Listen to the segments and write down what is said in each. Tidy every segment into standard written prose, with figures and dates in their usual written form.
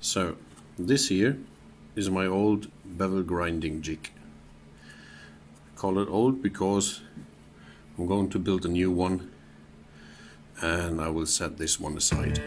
So this here is my old bevel grinding jig. I call it old because I'm going to build a new one, and I will set this one aside.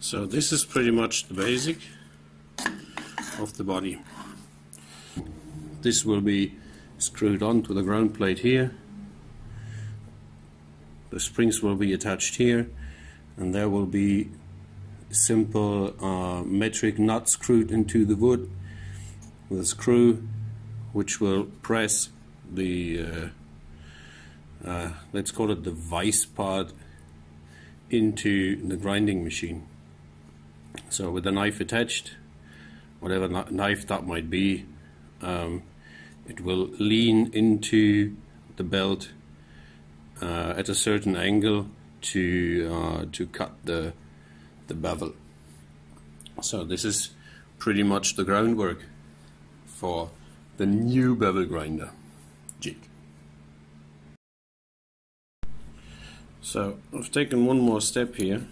So this is pretty much the basic of the body. This will be screwed onto the ground plate here. The springs will be attached here, and there will be simple metric nut screwed into the wood with a screw which will press the let's call it the vice part into the grinding machine. So with the knife attached, whatever knife that might be, it will lean into the belt at a certain angle to cut the bevel. So this is pretty much the groundwork for the new bevel grinder jig. So I've taken one more step here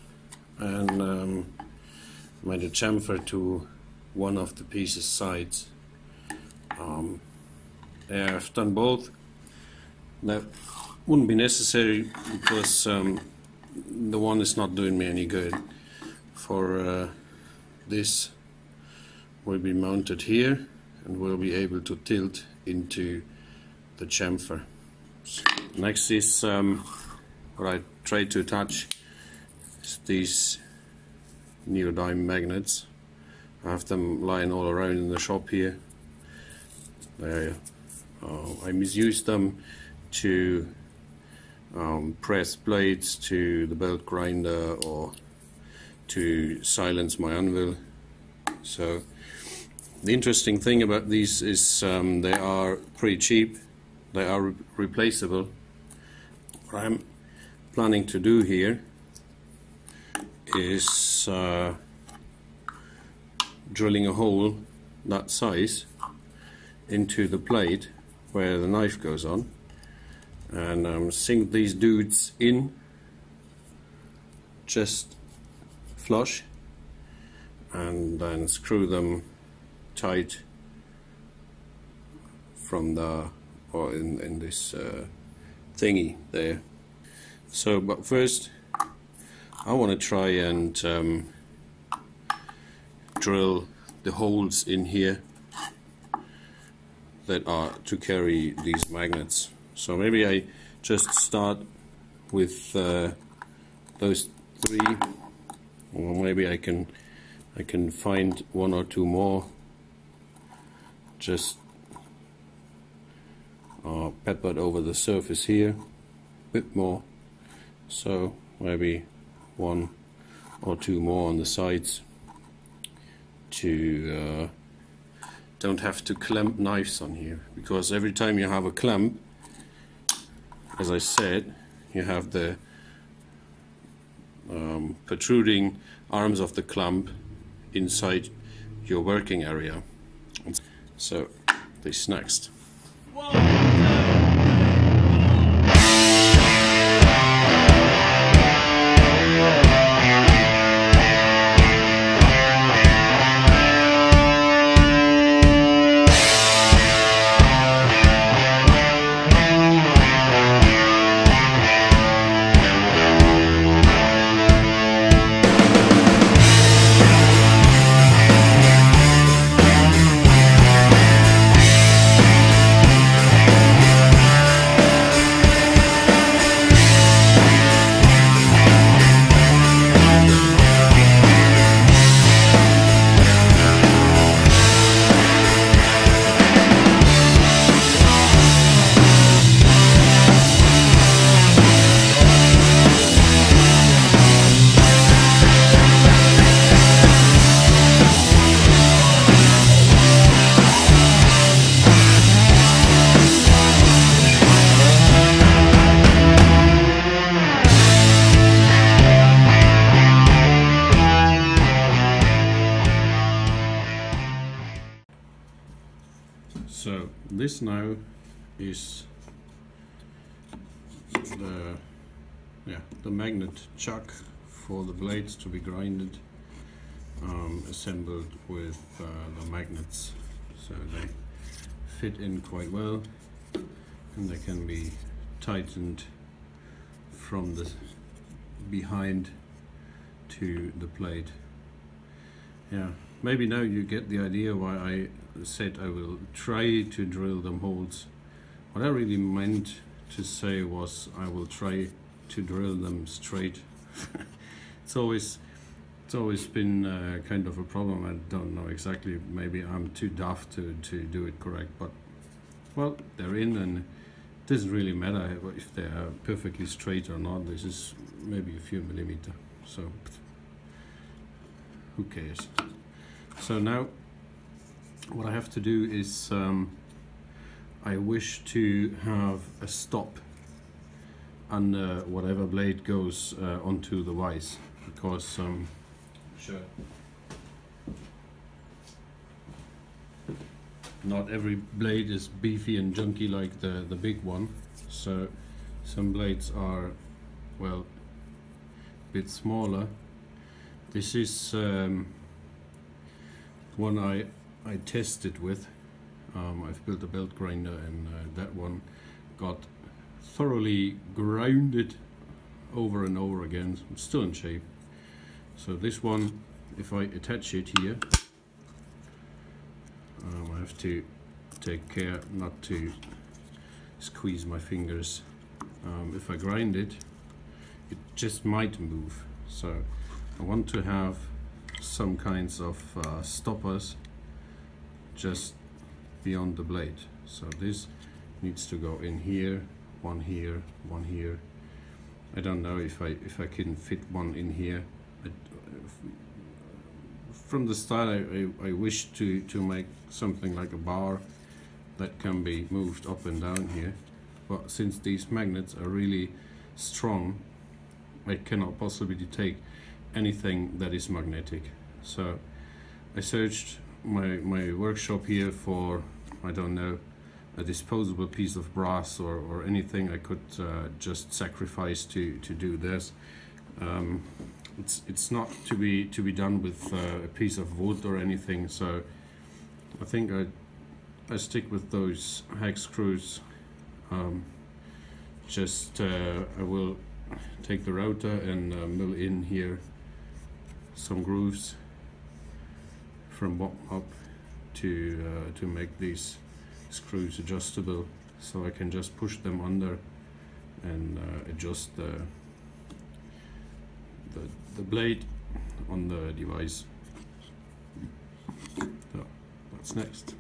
and made a chamfer to one of the piece's sides. I've done both. That wouldn't be necessary because the one is not doing me any good. For this will be mounted here and will be able to tilt into the chamfer. Next is what I tried to attach is these neodyme magnets. I have them lying all around in the shop here. I misused them to press blades to the belt grinder or to silence my anvil. So the interesting thing about these is they are pretty cheap. They are replaceable. What I'm planning to do here is drilling a hole that size into the plate where the knife goes on, and sink these dudes in just flush, and then screw them tight from the in this thingy there. So, but first I want to try and drill the holes in here that are to carry these magnets. So maybe I just start with those three, or maybe I can find one or two more. Just peppered over the surface here, a bit more. So maybe one or two more on the sides to don't have to clamp knives on here, because every time you have a clamp as I said, you have the protruding arms of the clamp inside your working area. So this next. So this now is the magnet chuck for the blades to be grinded, assembled with the magnets, so they fit in quite well and they can be tightened from the behind to the plate. Yeah, maybe now you get the idea why I said I will try to drill them holes. What I really meant to say was I will try to drill them straight. It's always been kind of a problem. I don't know exactly, maybe I'm too daft to do it correct, but well, they're in and it doesn't really matter if they are perfectly straight or not. This is maybe a few millimeters, so who cares. So now what I have to do is I wish to have a stop under whatever blade goes onto the vise, because sure, not every blade is beefy and junky like the big one, so some blades are, well, a bit smaller. This is one I tested with. I've built a belt grinder and that one got thoroughly grounded over and over again. It's still in shape. So this one, if I attach it here, I have to take care not to squeeze my fingers. If I grind it, it just might move. So I want to have some kinds of stoppers just beyond the blade. So this needs to go in here, one here, one here. I don't know if I can fit one in here. From the start I wish to make something like a bar that can be moved up and down here, but since these magnets are really strong, I cannot possibly take anything that is magnetic. So I searched my workshop here for, I don't know, a disposable piece of brass or anything I could just sacrifice to do this. It's not to be done with a piece of wood or anything, so I think I stick with those hex screws. I will take the router and mill in here some grooves from bottom up to make these screws adjustable, so I can just push them under and adjust the blade on the device. So that's next.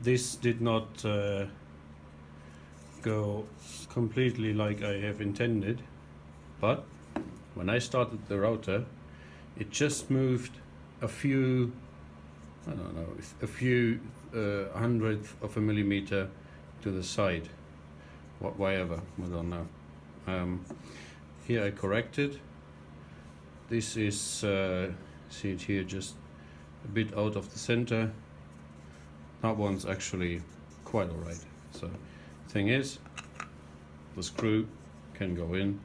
this did not go completely like I have intended, but when I started the router, it just moved a few, I don't know, a few hundredth of a millimeter to the side, whatever, I don't know. Here I corrected. This is, see it here, just a bit out of the center. That one's actually quite alright. So, thing is, the screw can go in,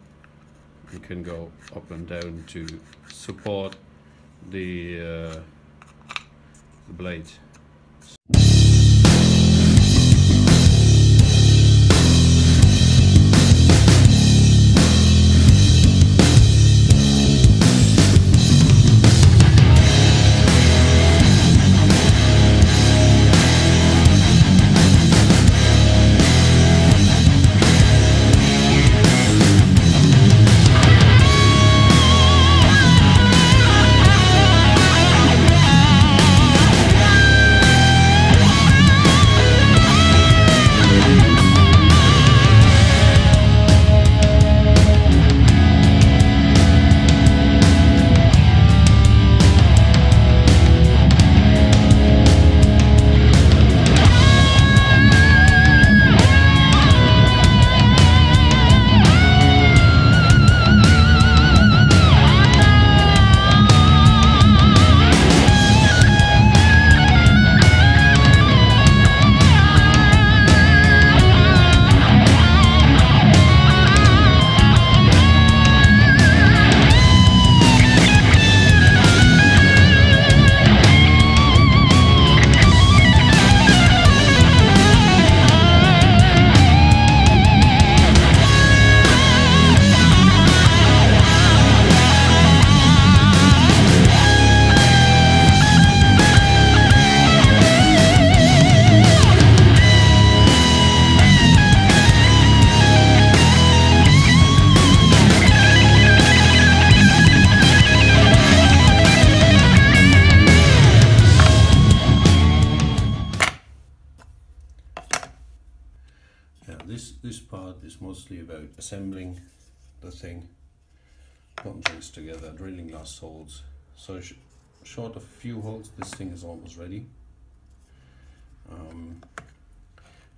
you can go up and down to support the blade. This part is mostly about assembling the thing, putting things together, drilling last holes. So short of a few holes, this thing is almost ready.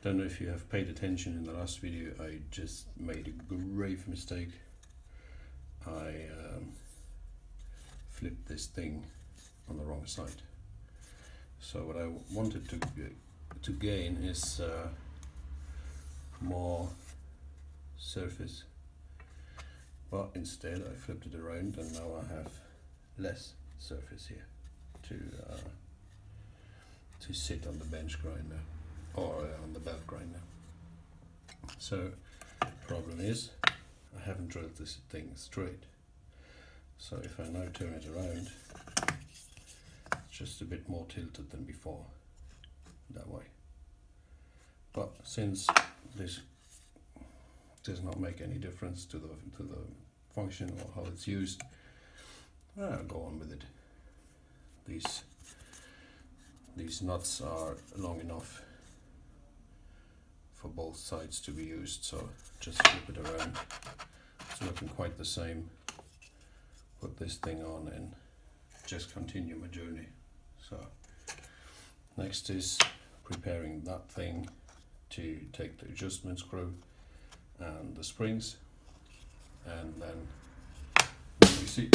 Don't know if you have paid attention in the last video, I just made a grave mistake. I flipped this thing on the wrong side. So what I wanted to gain is more surface, but instead I flipped it around and now I have less surface here to sit on the bench grinder or on the belt grinder. So problem is I haven't drilled this thing straight, so if I now turn it around, it's just a bit more tilted than before, that way. But since this does not make any difference to the function or how it's used, I'll go on with it. These nuts are long enough for both sides to be used, so just flip it around. It's looking quite the same. Put this thing on and just continue my journey. So next is preparing that thing to take the adjustment screw and the springs, and then we see.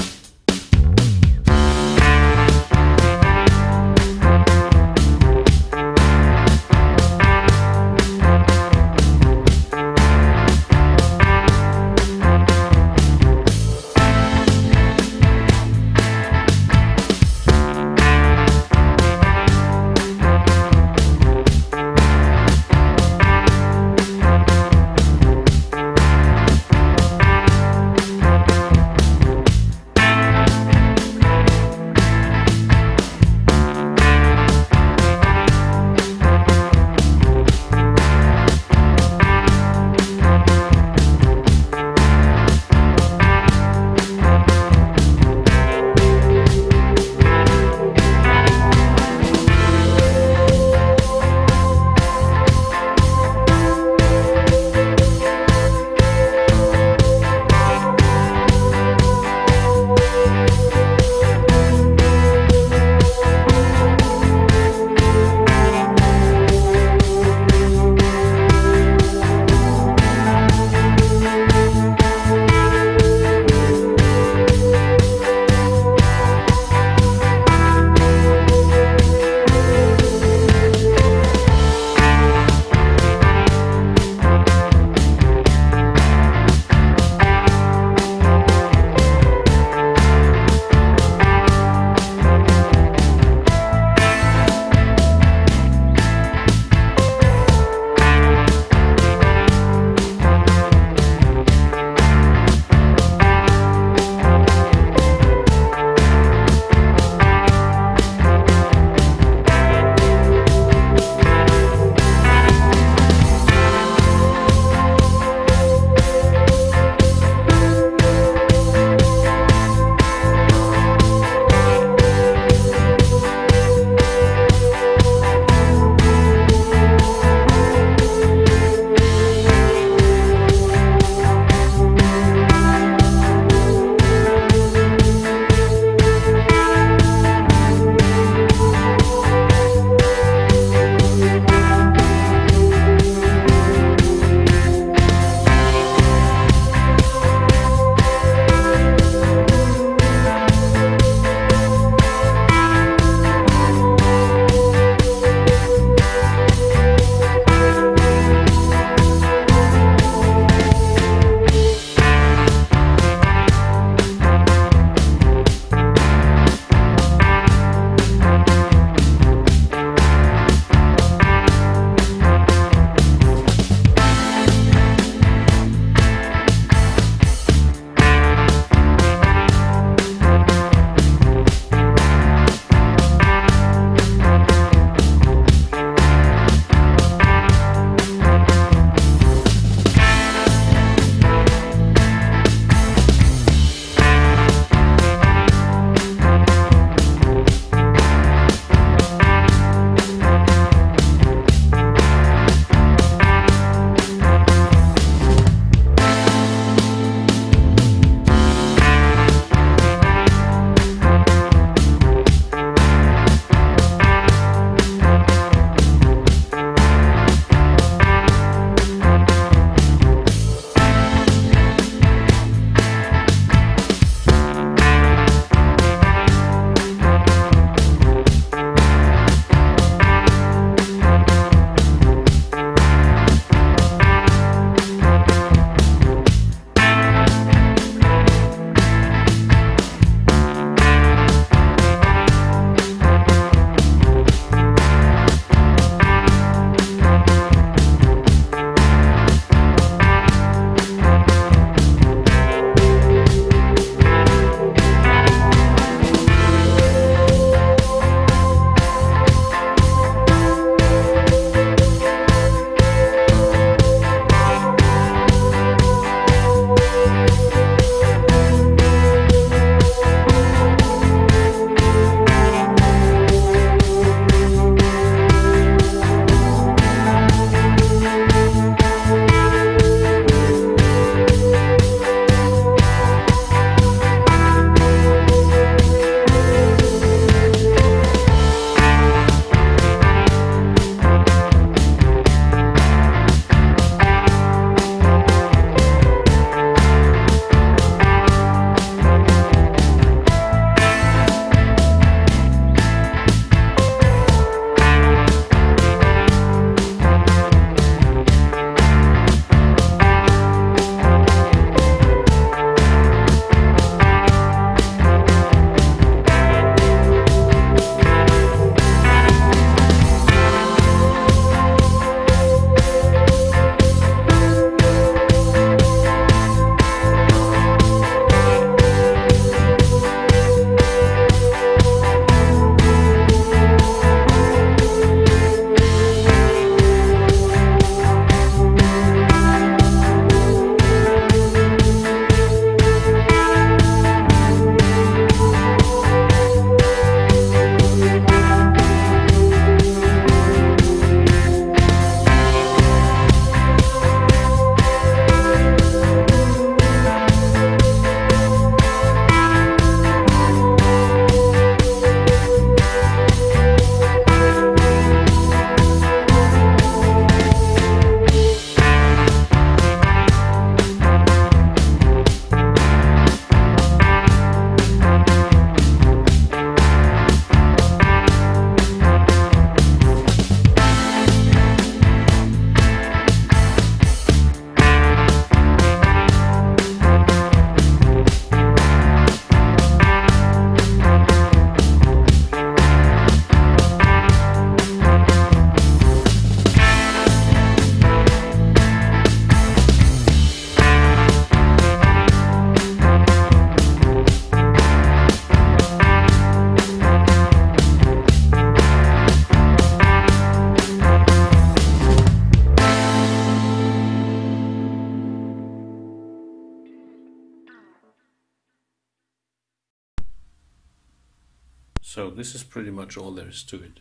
So this is pretty much all there is to it.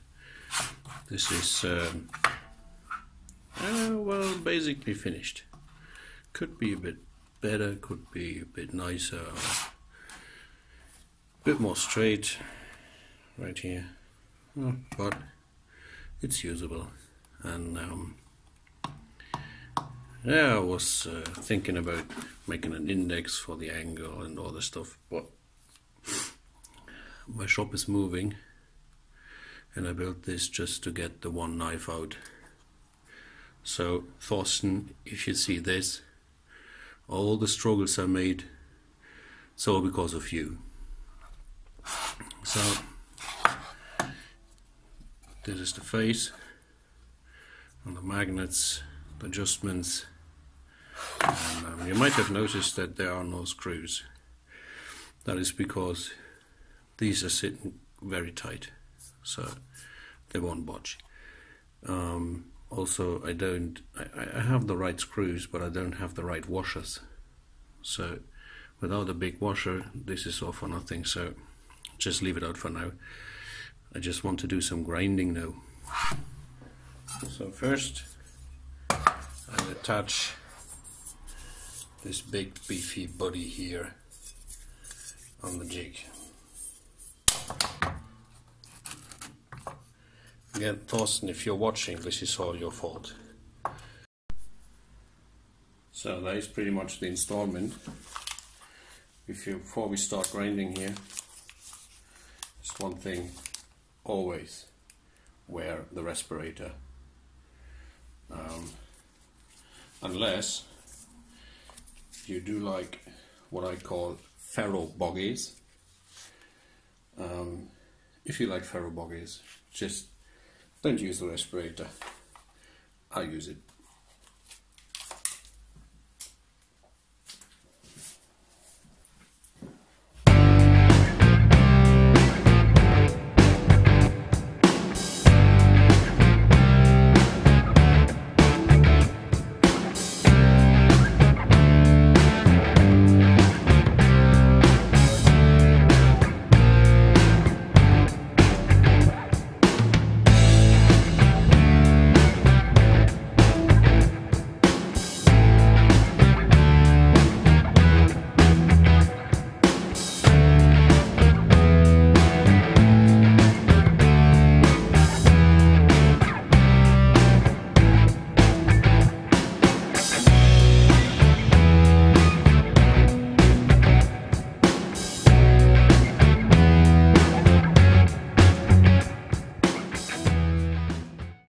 This is well, basically finished. Could be a bit better, could be a bit nicer, a bit more straight right here, but it's usable. And yeah, I was thinking about making an index for the angle and all this stuff, but my shop is moving and I built this just to get the one knife out. So Thorsten, if you see this, all the struggles I made, it's all because of you. So this is the face, and the magnets, the adjustments, and you might have noticed that there are no screws. That is because these are sitting very tight, so they won't budge. Also, I have the right screws, but I don't have the right washers. So without a big washer, this is all for nothing, so just leave it out for now. I just want to do some grinding now. So first, I'll attach this big beefy body here on the jig. Again, Thorsten, if you're watching, this is all your fault. So that is pretty much the installment. Before we start grinding here, just one thing, always wear the respirator. Unless you do like what I call ferro boggies. If you like ferro boggies, just don't use the respirator. I use it.